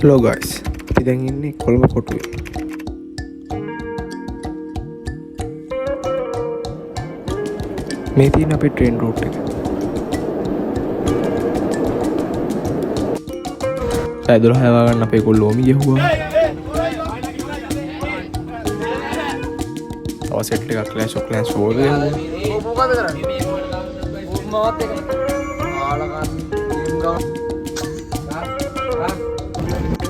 Hello guys, අපි දැන් ඉන්නේ කොළඹ කොටුවේ. මේ තියෙන අපේ ට්‍රේන් රූට් එක. පැය 12 වගන්න අපේ කොල්ලෝමි ගිහුවා. තව සෙට් එකක් ක්ලෑෂ් ඔෆ් ක්ලෑන්ස් 4 ගිහුවා. මොකද කරන්නේ? මවත් එක ආලකන් ගේම් ගාන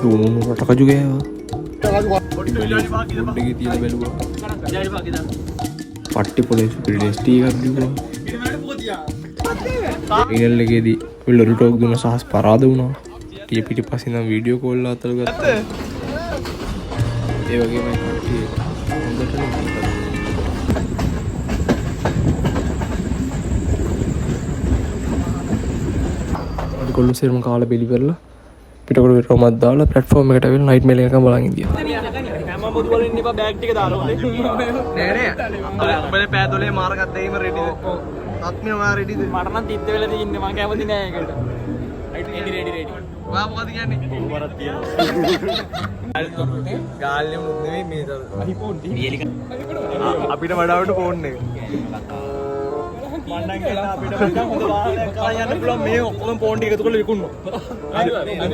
ඌ රටකජු ගෑවා. පොඩි විලාඩි වාගේද බොඩ් එකේ තියෙන බැලුවා. විලාඩි වාගේද පට්ටි පොලේ සුපිරියස් ටී එකක් දීලා. ඊනල් එකේදී අපි ලොරි ටෝක් දුන්න සහස් පරාද වුණා. ටී පිටිපස්සේ ඉඳන් වීඩියෝ කෝල් අතල් ගත්තා. ඒ වගේම කට්ටිය හොඳට අපි කොල්ලෝ සේරම කාලා බෙලි කරලා පිටකොට විතරමත් දාලා ප්ලැට්ෆෝම් එකට ඇවිල්ලා නයිට් මේල් එකක් බලන් ඉඳියා. හැම මොදු වලින් ඉන්න බෑග් ටික දාලා නෑ නේ. උඹේ පෑ 12 මාර ගත්තා එහෙම රෙඩිද? ආත්මිය ඔයා රෙඩිද? මට නම් තිත්ත වෙලා තින්නේ මම කැමති නෑ ඒකට. රෙඩි. ඔයා මොකද කියන්නේ? කොහොමවත් තියෙනවා. ගාල්ලෙම නෙමෙයි මේ අයිෆෝන් අපිට වඩාවට ෆෝන් එක. මණ්ඩන් කියලා අපිට නිකන් හොඳ වාහනයක් කරන් යන්න පුළුවන් මේ ඔක්කොම ෆෝන් ටික එකතු කරලා විකුණනවා.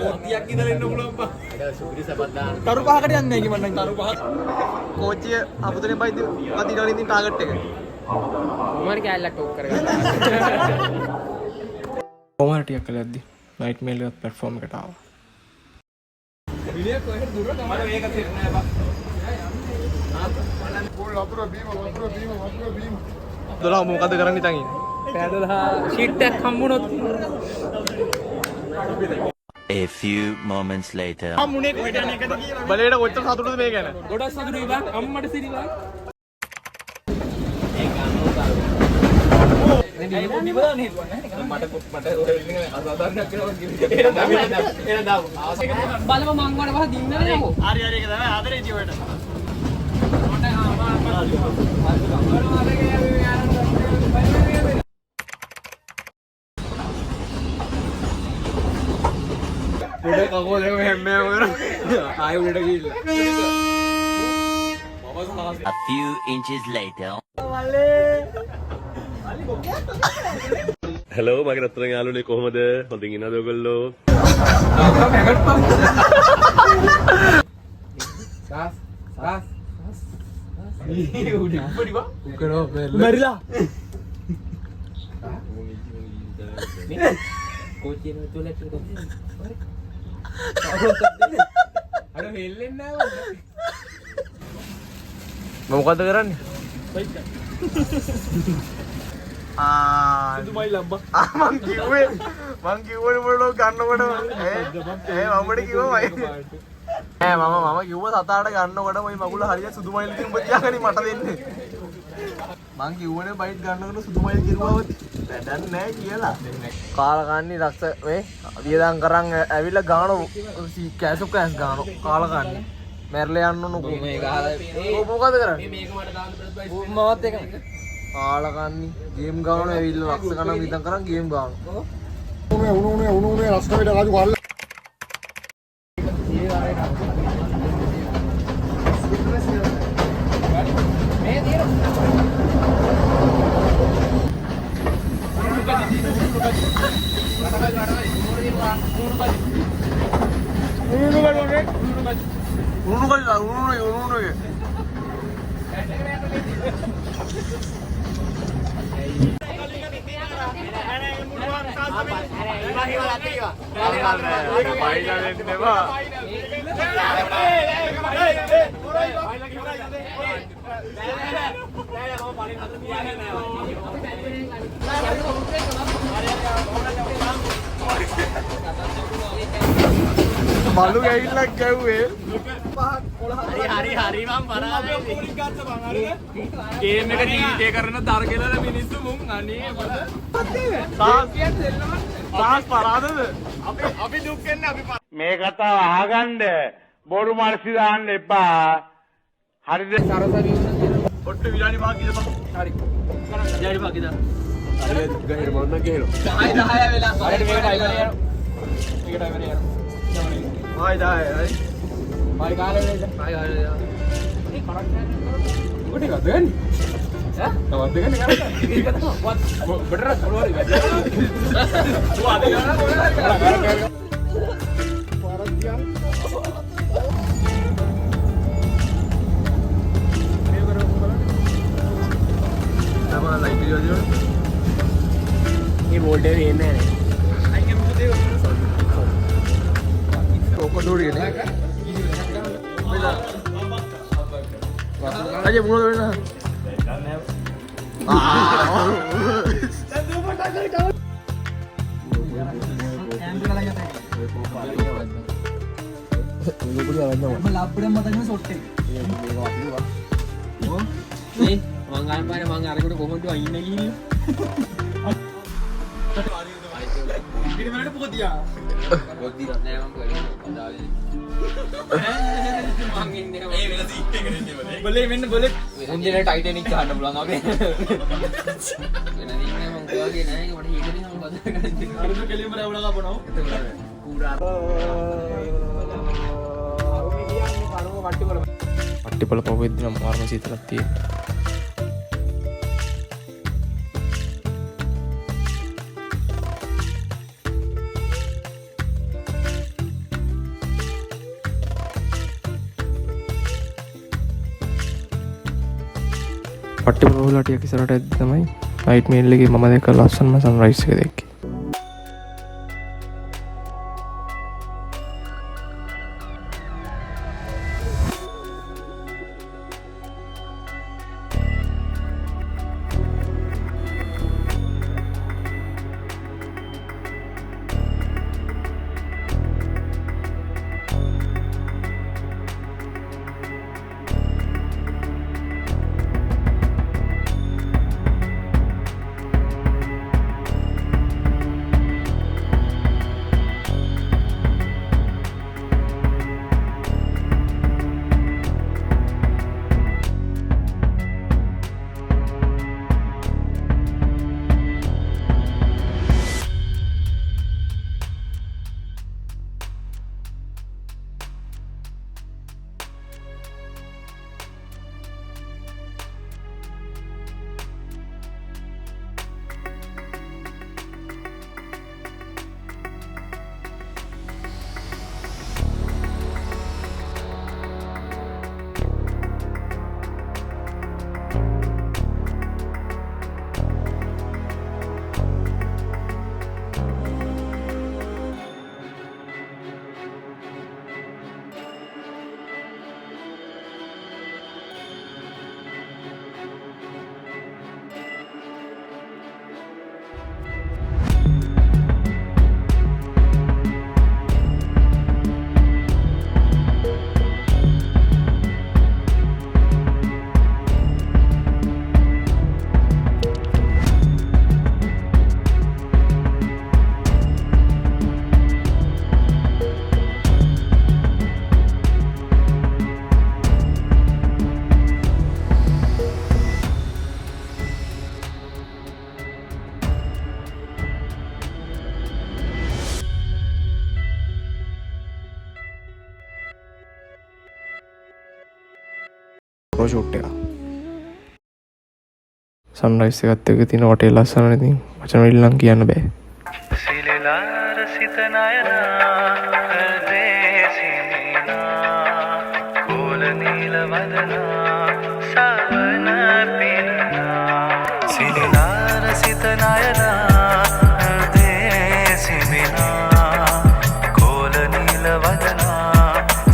මොත්තියක් ඉඳලා ඉන්න පුළුවන් බා. සුපිරි සබත් දාන්න. තරු පහකට යන්නේ නැහැ කි මණ්ඩන් තරු පහක්. කෝච්චිය අපුතනේ බයිද අදිනවා ඉතින් ටාගට් එක. උමාර කැලලක් ටොක් කරගන්න. කොහමද ටිකක් කළා යද්දි නයිට් මේල් එකක් ප්ලැට්ෆෝම් එකට ආවා. විලිය කොහෙද දුර තමයි. මට මේක සෙට් නෑ බා. පොල් වතුර බීම. 12 මොකද කරන්නේ ඉතින් ඉන්නේ? පෑ 12 ෂීට් එකක් හම්බුනොත් A few moments later. අම්මුනේ කොහෙට යන එකද කියලා. බලේට කොච්චර සතුටුද මේ ගැන? ගොඩක් සතුටුයි බං. අම්මට සිරිලා. මේ පොඩි බලන්න හිතුවා නෑ. මට ඔය වෙලින් අසාධාරණයක් කරනවා කිව්වේ. එන දාමු. බලව මං වඩ පහ දින්නද නේද? හරි ඒක තමයි ආදරේ ජීවිතේට. උඩ කකෝ දෙක හැම්මේ වර ආයෙ උඩට ගිහිල්ලා A few inches later. Hello මගේ රත්තරන් යාළුවනේ කොහමද? හොඳින් ඉන්නවද ඔයගොල්ලෝ? මරිලා කෝච්චියේ ටොයිලට් එකට අර හෙල්ලෙන්නේ නැහැ මොකද කරන්නේ? සුදුමයි ලම්බා. මං කිව්වේ මොකද ගන්නකොට මමට කිව්වමයි. මම කිව්වා සතාට ගන්නකොට ওই මගුල හරියට සුදුමයිල් කිව්ව තියාගනි මට දෙන්නේ. මං කිව්වනේ බයිට් ගන්නකොට සුදුමයිල් කිව්වවත් වැඩක් නැහැ කියලා. කාලකන්ණි රක්ෂ වේ වියදම් කරන් ඇවිල්ලා ගානෝ කෑසු කෑස් ගානෝ කාලකන්ණි. මැරලා යන්න ඕන මේ ගහලා මොකද කරන්නේ? මේක මට දාන්න ප්‍රතිපයි මවත් එක කාලකන්ණි ගේම් ගානෝ ඇවිල්ලා රක්ෂ ගන්න වියදම් කරන් ගේම් ගානෝ. උණුනේ රස්ක වේද රාජු ගාල්ල. බලු ගෑවිල්ලක් ගැව්වේ. හරි මම පරාදයි ගේම් එක ජීවිතේ කරන දරගෙලන මිනිස්සු මුන් අනේ සාස් පරාදද? අපි දුක් වෙන්නේ අපි මේ කතාව අහගන්න බොරු මර්සි දාන්න එපා. හරිද? ඔට්ටු විලාඩි වාගේද බං? හරි. විලාඩි වාගේද? හරි ගහේ මොන්න ගේනවා. 10 වෙලා. හරියට මේක ටයිමර් යනවා. මේක ටයිමර් යනවා. ආයි දායි ආයි ආයි කාලේ නේද? ආයි ආයි ඒ කරක් නැහැ. උඩ එකද ගන්නේ? ඈ? තවත් දෙකනේ කරක්. ඒක තමයි. වත් බඩර සලුවරි වැඩ. තු අද ගන්න මොනවද? sama lagi video dia. Ini bold dia ini. Ayo kita tengok. Kok duri ni? Aja mulu na. මං අරපාරේ මං අරකට කොහොමද අයින්න ගිහින් පිටිමලට පොදියා පොදියක් නෑ මං කරේ මං ඉන්නේ මේ වෙන සීට් එකේ ඉන්නේ බොලේ මෙන්න බොලේ මුන්දිනේ ටයිටැනික් ගන්න පුළුවන් අපේ වෙන දින්නේ මං ගෝගේ නෑ මට හිතෙන්නේ මං බදා ගන්න අරුදු කෙලින්ම රැවුලා ගපනවා කුරා මේ කියන්නේ කණුව කට්ටිවල පට්ටිපල පවෙද්දි නම් මාර්ම සීතලක් තියෙනවා. පට්ටිපල වල ටිකක් ඉස්සරහට ඇද්දි තමයි නයිට් මේල් එකේ මම දැක්ක ලස්සනම සන්රයිස් එක දැක්කේ. ෂූට් එක සන්රයිස් එකත් එක්ක තියෙන වටේ ලස්සන ඉතින් වචන වලින් නම් කියන්න බෑ. සිලලා රසිත නයනා දේශිනා කුල නීල වදනා සවන පිනා සිලලා රසිත නයනා දේශිනා කුල නීල වදනා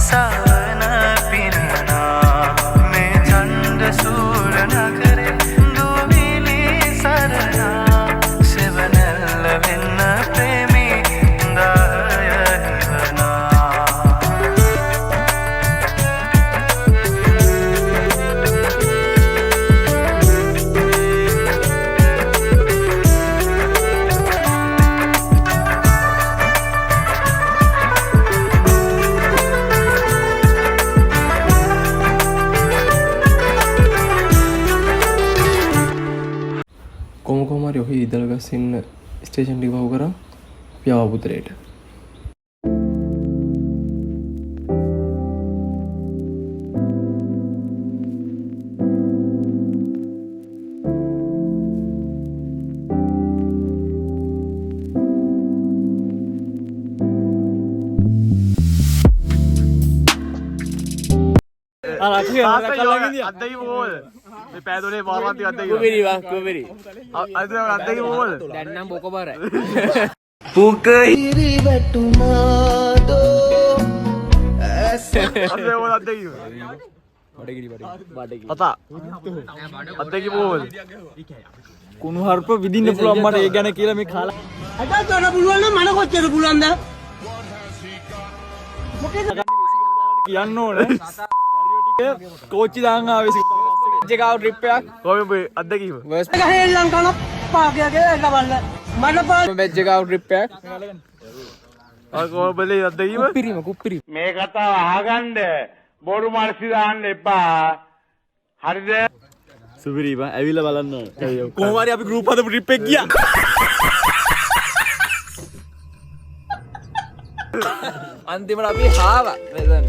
සවන පිනා මේ ඡන්ද සූර නගරේ දුවිලි සරණා සෙවනල්ල වෙන්න ප්‍රේමී දාය නිවනා කොහොම හරි ඔහි ඉදල්ගස් ඉන්න ස්ටේෂන් ටික වහු කරා අපි ආවා පුතරේට. අත්දැකීම මොකද? මේ පෑදොලේ වාරවන්ති අත්දැකීම. කුබිරි අත්දැකීම මොකද? දැන් නම් බොක බරයි අත්දැකීම. තාතා අත්දැකීම මොකද? කුණු හර්ප විදින්න පුළුවන් මට ඒ ගැන කියලා මේ කාලා කියන්න ඕනේ කෝච්චි දාන්න ආවේ ජෙගාව ට්‍රිප් එකක් කොහොමද අත්දැකීම? වෙජ් ජෙගාව ට්‍රිප් එකක් කොහොමද අත්දැකීම? කුප්පිරි මේ කතාව අහගන්න බොරු මනසි දාන්න එපා. හරිද? සුපිරි බං ඇවිල්ලා බලන්න ඕනේ. කොහොම හරි අපි ගෲප් හදපු ට්‍රිප් එක ගියා අන්තිමට අපි හාවා මෙතන